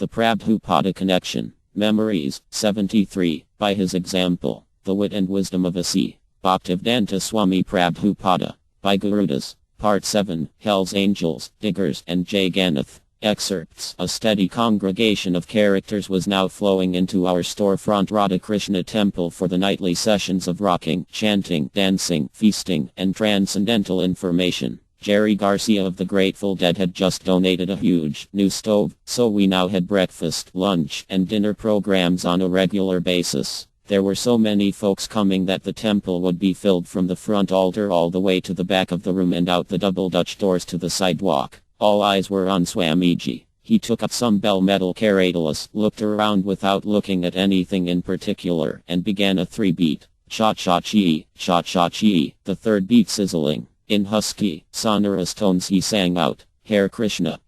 The Prabhupada Connection. Memories, 73, by his example, the wit and wisdom of a sea. Bhaktivedanta Swami Prabhupada. By Gurudas. Part 7, Hell's Angels, Diggers, and Jay Gannath. Excerpts. A steady congregation of characters was now flowing into our storefront Radha Krishna temple for the nightly sessions of rocking, chanting, dancing, feasting, and transcendental information. Jerry Garcia of the Grateful Dead had just donated a huge new stove, so we now had breakfast, lunch, and dinner programs on a regular basis. There were so many folks coming that the temple would be filled from the front altar all the way to the back of the room and out the double Dutch doors to the sidewalk. All eyes were on Swamiji. He took up some bell metal caradalas, looked around without looking at anything in particular, and began a 3-beat. Cha-cha-chee, cha-cha-chee, the third beat sizzling. In husky, sonorous tones he sang out, Hare Krishna,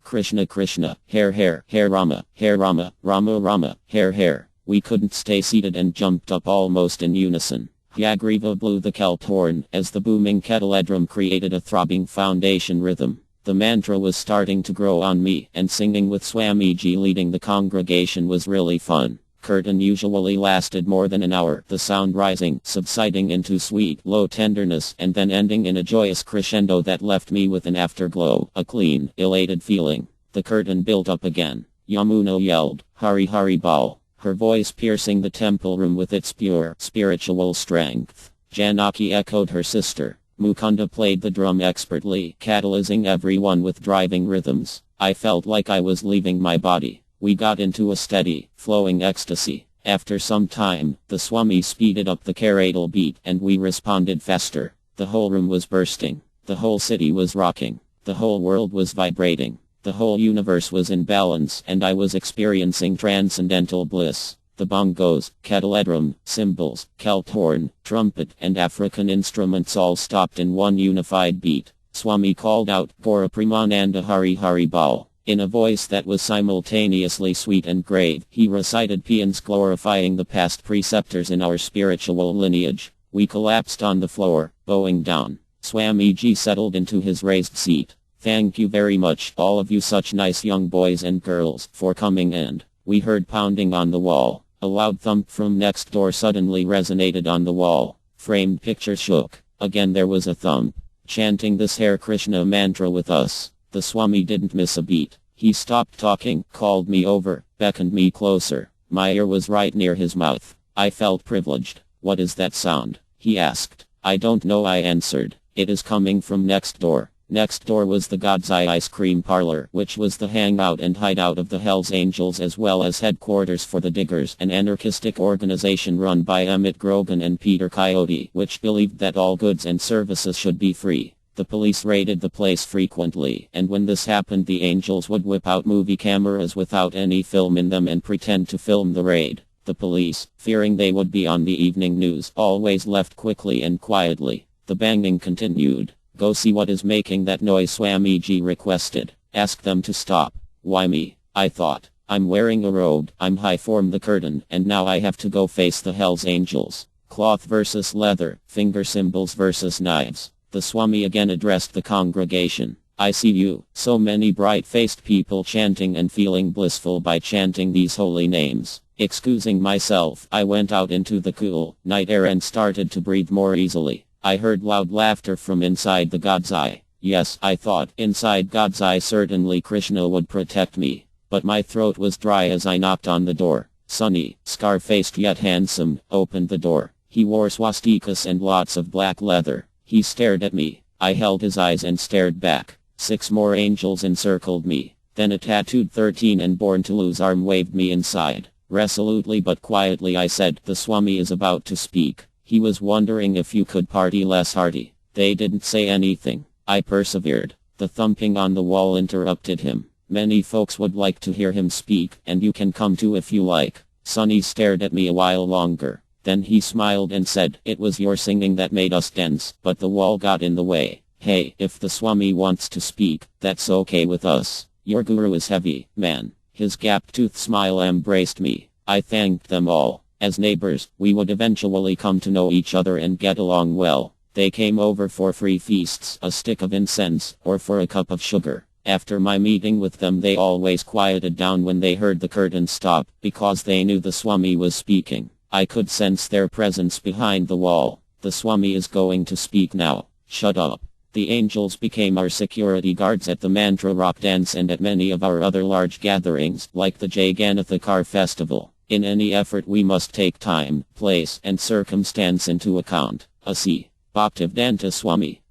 Krishna Krishna, Hare Rama, Rama Rama, Hare. We couldn't stay seated and jumped up almost in unison. Yagriva blew the kelp horn as the booming kettle drum created a throbbing foundation rhythm. The mantra was starting to grow on me, and singing with Swamiji leading the congregation was really fun. Kirtan usually lasted more than an hour, the sound rising, subsiding into sweet, low tenderness, and then ending in a joyous crescendo that left me with an afterglow, a clean, elated feeling. The curtain built up again. Yamuna yelled, Hari Hari Bal, her voice piercing the temple room with its pure, spiritual strength. Janaki echoed her sister. Mukunda played the drum expertly, catalyzing everyone with driving rhythms. I felt like I was leaving my body. We got into a steady, flowing ecstasy. After some time, the Swami speeded up the caradal beat and we responded faster. The whole room was bursting. The whole city was rocking. The whole world was vibrating. The whole universe was in balance and I was experiencing transcendental bliss. The bongos, kettle drum, cymbals, kelp horn, trumpet, and African instruments all stopped in one unified beat. Swami called out, Gora Premananda Hari Hari Bal. In a voice that was simultaneously sweet and grave, he recited paeans glorifying the past preceptors in our spiritual lineage. We collapsed on the floor, bowing down. Swamiji settled into his raised seat. Thank you very much, all of you such nice young boys and girls, for coming and we heard pounding on the wall. A loud thump from next door suddenly resonated on the wall. Framed picture shook. Again there was a thump. Chanting this Hare Krishna mantra with us. The Swami didn't miss a beat. He stopped talking, called me over, beckoned me closer. My ear was right near his mouth. I felt privileged. What is that sound? He asked. I don't know, I answered. It is coming from next door. Next door was the God's Eye ice cream parlor, which was the hangout and hideout of the Hell's Angels as well as headquarters for the Diggers, an anarchistic organization run by Amit Grogan and Peter Coyote, which believed that all goods and services should be free. The police raided the place frequently, and when this happened the Angels would whip out movie cameras without any film in them and pretend to film the raid. The police, fearing they would be on the evening news, always left quickly and quietly. The banging continued. Go see what is making that noise, Swamiji requested. Ask them to stop. Why me? I thought. I'm wearing a robe, I'm high from the curtain, and now I have to go face the Hell's Angels. Cloth versus leather, finger symbols versus knives. The Swami again addressed the congregation. I see you, so many bright-faced people chanting and feeling blissful by chanting these holy names. Excusing myself, I went out into the cool, night air and started to breathe more easily. I heard loud laughter from inside the God's Eye. Yes, I thought, inside God's Eye certainly Krishna would protect me. But my throat was dry as I knocked on the door. Sunny, scar-faced yet handsome, opened the door. He wore swastikas and lots of black leather. He stared at me. I held his eyes and stared back. 6 more angels encircled me. Then a tattooed 13 and born to lose arm waved me inside. Resolutely but quietly I said, the Swami is about to speak. He was wondering if you could party less hearty. They didn't say anything. I persevered. The thumping on the wall interrupted him. Many folks would like to hear him speak, and you can come too if you like. Sonny stared at me a while longer. Then he smiled and said, it was your singing that made us dance, but the wall got in the way. Hey, if the Swami wants to speak, that's okay with us. Your guru is heavy, man. His gap-toothed smile embraced me. I thanked them all. As neighbors, we would eventually come to know each other and get along well. They came over for free feasts, a stick of incense, or for a cup of sugar. After my meeting with them, they always quieted down when they heard the curtain stop, because they knew the Swami was speaking. I could sense their presence behind the wall. The Swami is going to speak now. Shut up. The angels became our security guards at the Mantra Rock Dance and at many of our other large gatherings, like the Jagannathakar festival. In any effort we must take time, place, and circumstance into account. A.C. Bhaktivedanta Swami.